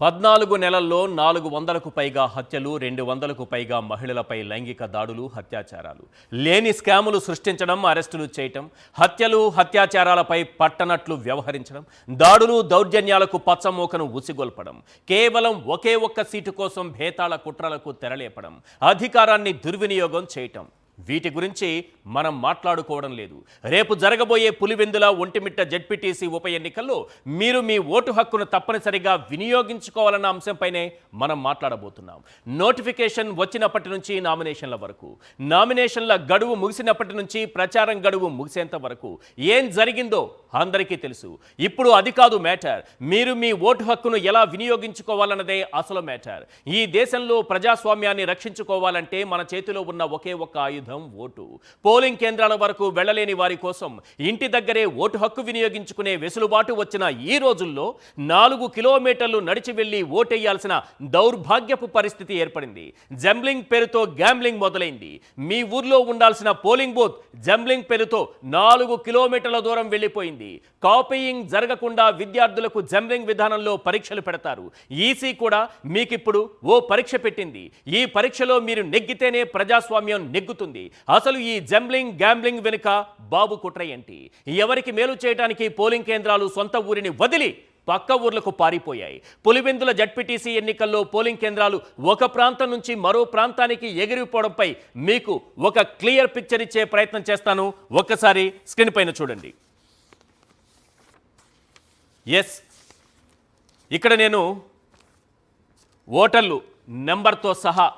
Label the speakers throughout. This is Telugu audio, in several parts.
Speaker 1: 14 నెలల్లో 400కు పైగా హత్యలు, 200కు పైగా మహిళలపై లైంగిక దాడులు, అత్యాచారాలు. లేని స్కాములు సృష్టించడం, అరెస్టులు చేయటం, హత్యలు, అత్యాచారాలపై పట్టనట్లు వ్యవహరించడం, దాడులు, దౌర్జన్యాలకు పచ్చమూకను ఉసిగొల్పడం, కేవలం ఒకే ఒక్క సీటు కోసం భేతాళ కుట్రలకు తెరలేపడం, అధికారాన్ని దుర్వినియోగం చేయటం. వీటి గురించి మనం మాట్లాడుకోవడం లేదు. రేపు జరగబోయే పులివెందుల, ఒంటిమిట్ట జెడ్పీటీసీ ఉప ఎన్నికల్లో మీరు మీ ఓటు హక్కును తప్పనిసరిగా వినియోగించుకోవాలన్న అంశంపైనే మనం మాట్లాడబోతున్నాం. నోటిఫికేషన్ వచ్చినప్పటి నుంచి నామినేషన్ల వరకు, నామినేషన్ల గడువు ముగిసినప్పటి నుంచి ప్రచారం గడువు ముగిసేంత వరకు ఏం జరిగిందో అందరికీ తెలుసు. ఇప్పుడు అది కాదు మ్యాటర్. మీరు మీ ఓటు హక్కును ఎలా వినియోగించుకోవాలన్నదే అసలు మ్యాటర్. ఈ దేశంలో ప్రజాస్వామ్యాన్ని రక్షించుకోవాలంటే మన చేతిలో ఉన్న ఒకే ఒక్క ఆయుధం ఓటు. పోలింగ్ కేంద్రాల వరకు వెళ్లలేని వారి కోసం ఇంటి దగ్గరే ఓటు హక్కు వినియోగించుకునే వెసులుబాటు వచ్చిన ఈ రోజుల్లో 4 కిలోమీటర్లు నడిచి వెళ్లి ఓటేయాల్సిన దౌర్భాగ్యపు పరిస్థితి ఏర్పడింది. జంబ్లింగ్ పేరుతో గ్యాంబ్లింగ్ మొదలైంది. మీ ఊర్లో ఉండాల్సిన పోలింగ్ బూత్ జంబ్లింగ్ పేరుతో 4 కిలోమీటర్ల దూరం వెళ్లిపోయింది. కాపీయింగ్ జరగకుండా విద్యార్థులకు జంబ్లింగ్ విధానంలో పరీక్షలు పెడతారు. ఈసీ కూడా మీకిప్పుడు ఓ పరీక్ష పెట్టింది. ఈ పరీక్షలో మీరు నెగ్గితేనే ప్రజాస్వామ్యం నెగ్గుతుంది. అసలు ఈ జంబ్లింగ్ గ్యాంబ్లింగ్ వెనుక బాబు కుట్ర ఏంటి? ఎవరికి మేలు చేయడానికి పోలింగ్ కేంద్రాలు సొంత ఊరిని వదిలి పక్క ఊర్లకు పారిపోయాయి. పులివెందుల జడ్పీటీసీ ఎన్నికల్లో పోలింగ్ కేంద్రాలు ఒక ప్రాంతం నుంచి మరో ప్రాంతానికి ఎగిరిపోవడంపై మీకు ఒక క్లియర్ పిక్చర్ ఇచ్చే ప్రయత్నం చేస్తాను. ఒక్కసారి స్క్రీన్ పైన చూడండి. ఎస్, ఇక్కడ నేను ఓటర్లు నెంబర్తో సహా,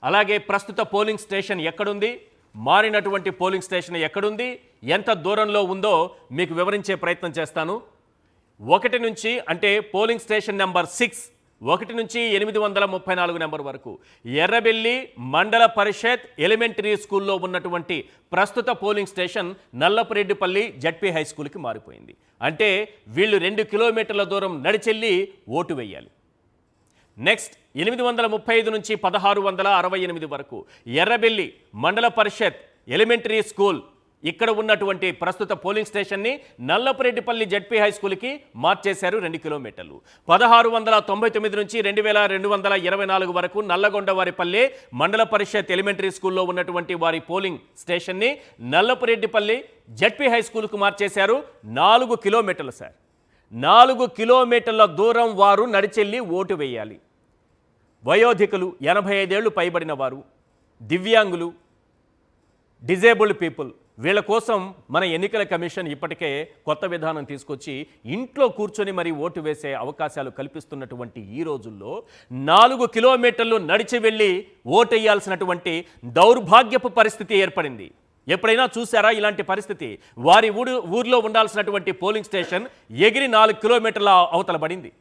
Speaker 1: అలాగే ప్రస్తుత పోలింగ్ స్టేషన్ ఎక్కడుంది, మారినటువంటి పోలింగ్ స్టేషన్ ఎక్కడుంది, ఎంత దూరంలో ఉందో మీకు వివరించే ప్రయత్నం చేస్తాను. 1 నుంచి అంటే పోలింగ్ స్టేషన్ నెంబర్ 6, 1 నుంచి 834 నెంబర్ వరకు ఎర్రబెల్లి మండల పరిషత్ ఎలిమెంటరీ స్కూల్లో ఉన్నటువంటి ప్రస్తుత పోలింగ్ స్టేషన్ నల్లపురెడ్డిపల్లి జడ్పీ హై స్కూల్కి మారిపోయింది. అంటే వీళ్ళు 2 కిలోమీటర్ల దూరం నడిచెళ్ళి ఓటు వేయాలి. నెక్స్ట్ 835 నుంచి 1668 వరకు ఎర్రబెల్లి మండల పరిషత్ ఎలిమెంటరీ స్కూల్, ఇక్కడ ఉన్నటువంటి ప్రస్తుత పోలింగ్ స్టేషన్ని నల్లపురెడ్డిపల్లి జడ్పీ హై స్కూల్కి మార్చేశారు 2 కిలోమీటర్లు. 1699 నుంచి 2224 వరకు నల్లగొండవారిపల్లె మండల పరిషత్ ఎలిమెంటరీ స్కూల్లో ఉన్నటువంటి వారి పోలింగ్ స్టేషన్ని నల్లపురెడ్డిపల్లి జడ్పీ హై స్కూల్కు మార్చేశారు. 4 కిలోమీటర్లు సార్. 4 కిలోమీటర్ల దూరం వారు నడిచెళ్ళి ఓటు వేయాలి. వయోధికులు, 85 ఏళ్లు పైబడిన వారు, దివ్యాంగులు, డిజేబుల్డ్ పీపుల్, వీళ్ళ కోసం మన ఎన్నికల కమిషన్ ఇప్పటికే కొత్త విధానం తీసుకొచ్చి ఇంట్లో కూర్చొని మరి ఓటు వేసే అవకాశాలు కల్పిస్తున్నటువంటి ఈ రోజుల్లో 4 కిలోమీటర్లు నడిచి వెళ్ళి ఓటేయాల్సినటువంటి దౌర్భాగ్యపు పరిస్థితి ఏర్పడింది. ఎప్పుడైనా చూసారా ఇలాంటి పరిస్థితి? వారి ఊర్లో ఉండాల్సినటువంటి పోలింగ్ స్టేషన్ ఎగిరి 4 కిలోమీటర్ల అవతల పడింది.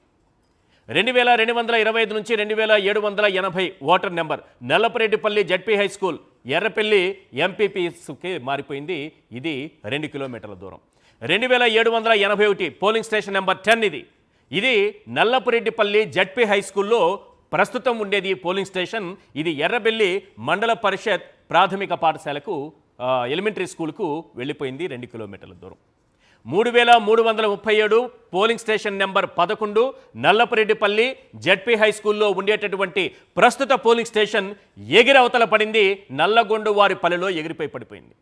Speaker 1: 2225 నుంచి 2780 voter number Nallapureddipalli ZP high school Errapalli ఎంపీపీకి మారిపోయింది. ఇది 2 కిలోమీటర్ల దూరం. 2781 పోలింగ్ స్టేషన్ నెంబర్ 10 ఇది నల్లపురెడ్డిపల్లి జడ్పీ హై స్కూల్లో ప్రస్తుతం ఉండేది పోలింగ్ స్టేషన్. ఇది ఎర్రబెల్లి మండల పరిషత్ ప్రాథమిక పాఠశాలకు ఎలిమెంటరీ స్కూల్కు వెళ్ళిపోయింది 2 కిలోమీటర్ల దూరం. 3337 polling station number 11 Nallapureddipalli ZP high స్కూల్లో ఉండేటటువంటి ప్రస్తుత పోలింగ్ స్టేషన్ ఎగిరవతల పడింది. నల్లగొండ వారి పల్లెలో ఎగిరిపోయి పడిపోయింది.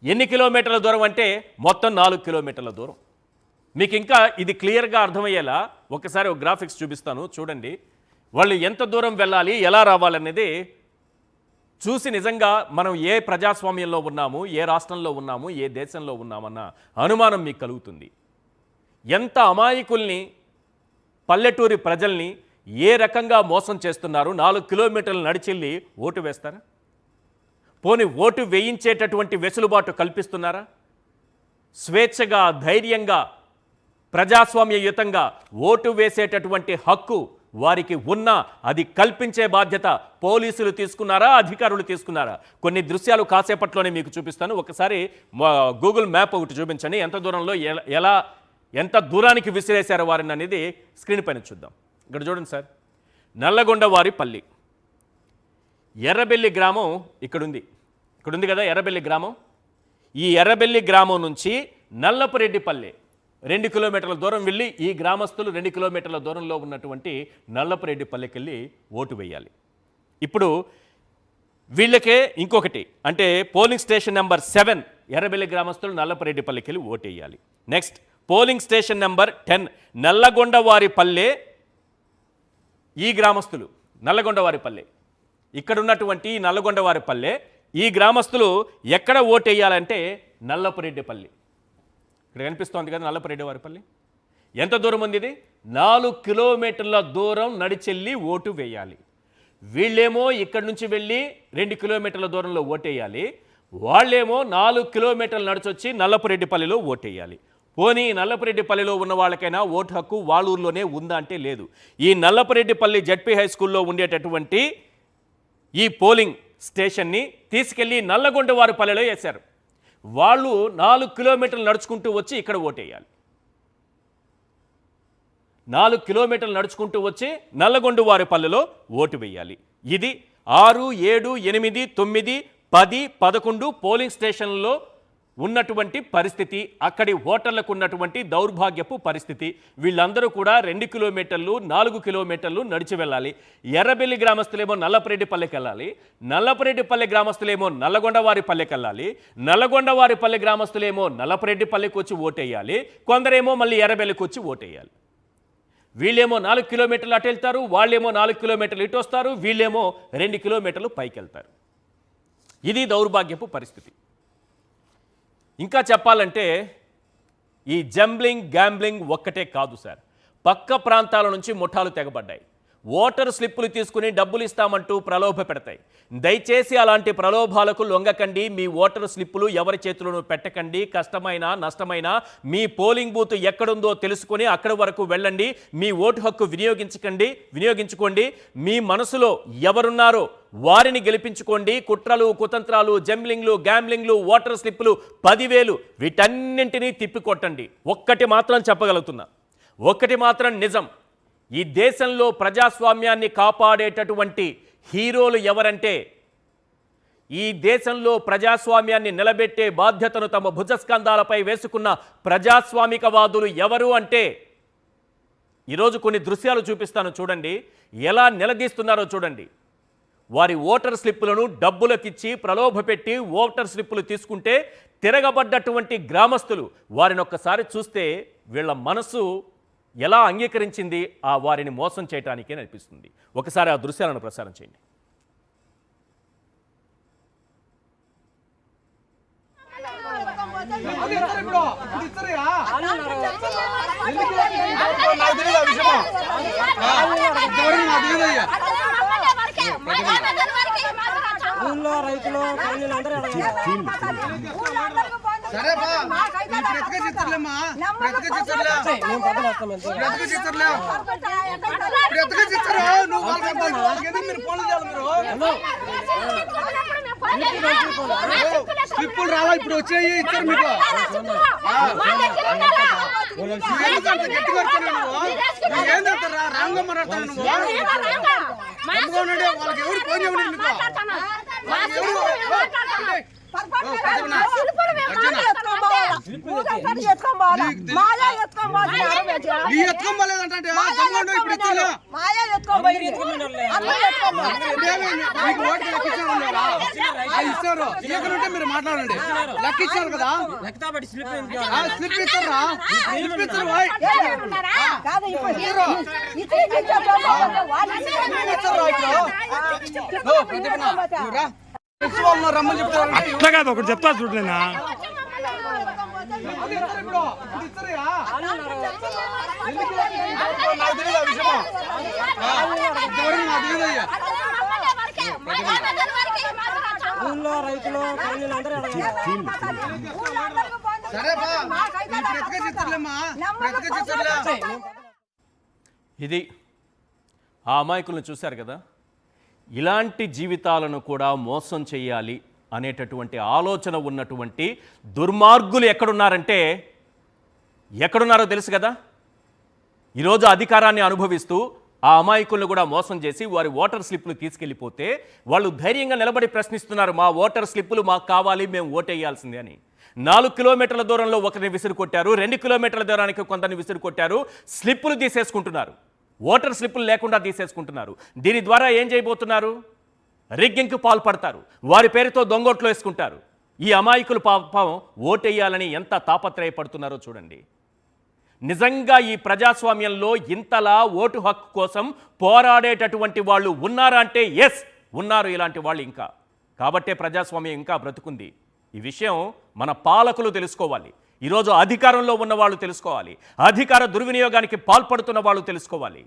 Speaker 1: ఎన్ని కిలోమీటర్ల దూరం అంటే మొత్తం 4 కిలోమీటర్ల దూరం. మీకు ఇంకా ఇది క్లియర్గా అర్థమయ్యేలా ఒకసారి ఒక గ్రాఫిక్స్ చూపిస్తాను, చూడండి. వాళ్ళు ఎంత దూరం వెళ్ళాలి, ఎలా రావాలనేది చూసి నిజంగా మనం ఏ ప్రజాస్వామ్యంలో ఉన్నాము, ఏ రాష్ట్రంలో ఉన్నాము, ఏ దేశంలో ఉన్నామన్న అనుమానం మీకు కలుగుతుంది. ఎంత అమాయకుల్ని, పల్లెటూరి ప్రజల్ని ఏ రకంగా మోసం చేస్తున్నారు. 4 కిలోమీటర్లు నడిచెళ్ళి ఓటు వేస్తారా? పోని ఓటు వేయించేటటువంటి వెసులుబాటు కల్పిస్తున్నారా? స్వేచ్ఛగా, ధైర్యంగా, ప్రజాస్వామ్యయుతంగా ఓటు వేసేటటువంటి హక్కు వారికి ఉన్నా అది కల్పించే బాధ్యత పోలీసులు తీసుకున్నారా, అధికారులు తీసుకున్నారా? కొన్ని దృశ్యాలు కాసేపట్లోనే మీకు చూపిస్తాను. ఒకసారి గూగుల్ మ్యాప్ ఒకటి చూపించండి. ఎంత దూరంలో ఎంత దూరానికి విసిరేశారు వారిని అనేది స్క్రీన్ పైన చూద్దాం. ఇక్కడ చూడండి సార్, నల్లగొండవారి పల్లి, ఎర్రబెల్లి గ్రామం ఇక్కడుంది కదా ఎర్రబెల్లి గ్రామం. ఈ ఎర్రబెల్లి గ్రామం నుంచి నల్లపురెడ్డిపల్లె 2 కిలోమీటర్ల దూరం వెళ్ళి ఈ గ్రామస్తులు 2 కిలోమీటర్ల దూరంలో ఉన్నటువంటి నల్లపరెడ్డిపల్లికి వెళ్ళి ఓటు వేయాలి. ఇప్పుడు వీళ్ళకే ఇంకొకటి అంటే పోలింగ్ స్టేషన్ నెంబర్ 7 ఎర్రబెల్లి గ్రామస్తులు నల్లపరెడ్డిపల్లికి వెళ్ళి ఓటు వేయాలి. నెక్స్ట్ పోలింగ్ స్టేషన్ నెంబర్ 10 నల్లగొండవారిపల్లె ఈ గ్రామస్తులు నల్లగొండవారిపల్లె ఇక్కడ ఉన్నటువంటి నల్లగొండవారిపల్లె ఈ గ్రామస్తులు ఎక్కడ ఓటు వేయాలంటే నల్లపరెడ్డిపల్లి. ఇక్కడ కనిపిస్తోంది కదా నల్లపరెడ్డివారిపల్లి. ఎంత దూరం ఉంది ఇది? 4 కిలోమీటర్ల దూరం నడిచెళ్ళి ఓటు వేయాలి. వీళ్ళేమో ఇక్కడి నుంచి వెళ్ళి 2 కిలోమీటర్ల దూరంలో ఓటేయాలి. వాళ్ళేమో 4 కిలోమీటర్లు నడిచొచ్చి నల్లపరెడ్డిపల్లిలో ఓటేయాలి. పోనీ నల్లపరెడ్డిపల్లిలో ఉన్న వాళ్ళకైనా ఓటు హక్కు వాళ్ళ ఊర్లోనే ఉందా అంటే లేదు. ఈ నల్లపరెడ్డిపల్లి జడ్పీ హై స్కూల్లో ఉండేటటువంటి ఈ పోలింగ్ స్టేషన్ని తీసుకెళ్ళి నల్లగొండవారిపల్లెలో వేశారు. వాళ్ళు 4 కిలోమీటర్లు నడుచుకుంటూ వచ్చి ఇక్కడ ఓటేయాలి. 4 కిలోమీటర్లు నడుచుకుంటూ వచ్చి నల్లగొండవారిపల్లెలో ఓటు వేయాలి. ఇది 6, 7, 8, 9, 10, 11 పోలింగ్ స్టేషన్లలో ఉన్నటువంటి పరిస్థితి, అక్కడి ఓటర్లకు ఉన్నటువంటి దౌర్భాగ్యపు పరిస్థితి. వీళ్ళందరూ కూడా 2 కిలోమీటర్లు 4 కిలోమీటర్లు నడిచి వెళ్ళాలి. ఎర్రబెల్లి గ్రామస్తులేమో నల్లపరెడ్డిపల్లెకి వెళ్ళాలి, నల్లపరెడ్డిపల్లె గ్రామస్తులేమో నల్లగొండవారిపల్లెకి వెళ్ళాలి, నల్లగొండవారిపల్లె గ్రామస్తులేమో నల్లపరెడ్డిపల్లెకి వచ్చి ఓటేయాలి, కొందరేమో మళ్ళీ ఎర్రబెల్లికి వచ్చి ఓటేయాలి. వీళ్ళేమో 4 కిలోమీటర్లు అటు వెళ్తారు, వాళ్ళేమో 4 కిలోమీటర్లు ఇటు వస్తారు, వీళ్ళేమో 2 కిలోమీటర్లు పైకి వెళ్తారు. ఇది దౌర్భాగ్యపు పరిస్థితి. ఇంకా చెప్పాలంటే ఈ జంబ్లింగ్ గ్యాంబ్లింగ్ ఒక్కటే కాదు సార్, పక్క ప్రాంతాల నుంచి ముఠాలు తెగబడ్డాయి. ఓటర్ స్లిప్పులు తీసుకుని డబ్బులు ఇస్తామంటూ ప్రలోభ పెడతాయి. దయచేసి అలాంటి ప్రలోభాలకు లొంగకండి. మీ ఓటర్ స్లిప్పులు ఎవరి చేతులను పెట్టకండి. కష్టమైనా నష్టమైనా మీ పోలింగ్ బూత్ ఎక్కడుందో తెలుసుకొని అక్కడి వరకు వెళ్ళండి. మీ ఓటు హక్కు వినియోగించుకోండి. మీ మనసులో ఎవరున్నారో వారిని గెలిపించుకోండి. కుట్రలు కుతంత్రాలు జంబ్లింగ్లు గ్యాంబ్లింగ్లు ఓటర్ స్లిప్పులు 10,000 వీటన్నింటినీ తిప్పికొట్టండి. ఒక్కటి మాత్రం చెప్పగలుగుతున్నా, ఒక్కటి మాత్రం నిజం, ఈ దేశంలో ప్రజాస్వామ్యాన్ని కాపాడేటటువంటి హీరోలు ఎవరంటే, ఈ దేశంలో ప్రజాస్వామ్యాన్ని నిలబెట్టే బాధ్యతను తమ భుజస్కంధాలపై వేసుకున్న ప్రజాస్వామికవాదులు ఎవరు అంటే, ఈరోజు కొన్ని దృశ్యాలు చూపిస్తాను చూడండి, ఎలా నిలదీస్తున్నారో చూడండి. వారి ఓటర్ స్లిప్పులను డబ్బులకిచ్చి ప్రలోభపెట్టి ఓటర్ స్లిప్పులు తీసుకుంటే తిరగబడ్డటువంటి గ్రామస్తులు వారిని ఒక్కసారి చూస్తే వీళ్ళ మనసు ఎలా అంగీకరించింది ఆ వారిని మోసం చేయటానికే అనిపిస్తుంది. ఒకసారి ఆ దృశ్యాలను ప్రసారం చేయండి.
Speaker 2: రైతులు
Speaker 3: సరే బా బ్రతక చిత్రలేమ్మా బ్రతక చిత్ర నువ్వు వాళ్ళకి మీరు ఫోన్ చేయాలి. మీరు స్లిప్పులు రావా ఇప్పుడు వచ్చాయి ఇచ్చారు మీకు. గట్టిగా ఏంటంటారా రాంగ మాట్లాడతాను నువ్వు వాళ్ళకి ఎవరు ఫోన్ చేయండి మీకు ఇస్తారు మీరు మాట్లాడండి. లెక్క ఇచ్చారు కదా స్లిప్ ఇస్తారా రమ్మని చెప్తారు.
Speaker 2: అట్లా కాదు ఒకటి చెప్తా చూడలేనా రైతులు
Speaker 3: సరే బా బ్రతక చిత్రలేమ్మా బ్రతక చిత్రలే.
Speaker 1: ఇది ఆ అమాయకులను చూశారు కదా, ఇలాంటి జీవితాలను కూడా మోసం చేయాలి అనేటటువంటి ఆలోచన ఉన్నటువంటి దుర్మార్గులు ఎక్కడున్నారో తెలుసు కదా. ఈరోజు అధికారాన్ని అనుభవిస్తూ ఆ అమాయకులను కూడా మోసం చేసి వారి ఓటర్ స్లిప్పులు తీసుకెళ్ళిపోతే వాళ్ళు ధైర్యంగా నిలబడి ప్రశ్నిస్తున్నారు, మా ఓటర్ స్లిప్పులు మాకు కావాలి, మేము ఓటేయాల్సిందే అని. 4 కిలోమీటర్ల దూరంలో ఒకరిని విసిరు కొట్టారు, 2 కిలోమీటర్ల దూరానికి కొందరిని విసిరు కొట్టారు, స్లిప్పులు తీసేసుకుంటున్నారు, ఓటర్ స్లిప్పులు లేకుండా తీసేసుకుంటున్నారు. దీని ద్వారా ఏం చేయబోతున్నారు? రిగ్గింగ్కి పాల్పడతారు, వారి పేరుతో దొంగోట్లు వేసుకుంటారు. ఈ అమాయకులు పాపం ఓటేయాలని ఎంత తాపత్రయపడుతున్నారో చూడండి. నిజంగా ఈ ప్రజాస్వామ్యంలో ఇంతలా ఓటు హక్కు కోసం పోరాడేటటువంటి వాళ్ళు ఉన్నారా అంటే ఎస్ ఉన్నారు ఇలాంటి వాళ్ళు ఇంకా. కాబట్టే ప్రజాస్వామ్యం ఇంకా బ్రతుకుంది. ఈ విషయం మన పాలకులు తెలుసుకోవాలి. ఈరోజు అధికారంలో ఉన్న వాళ్ళు తెలుసుకోవాలి, అధికార దుర్వినియోగానికి పాల్పడుతున్న వాళ్ళు తెలుసుకోవాలి.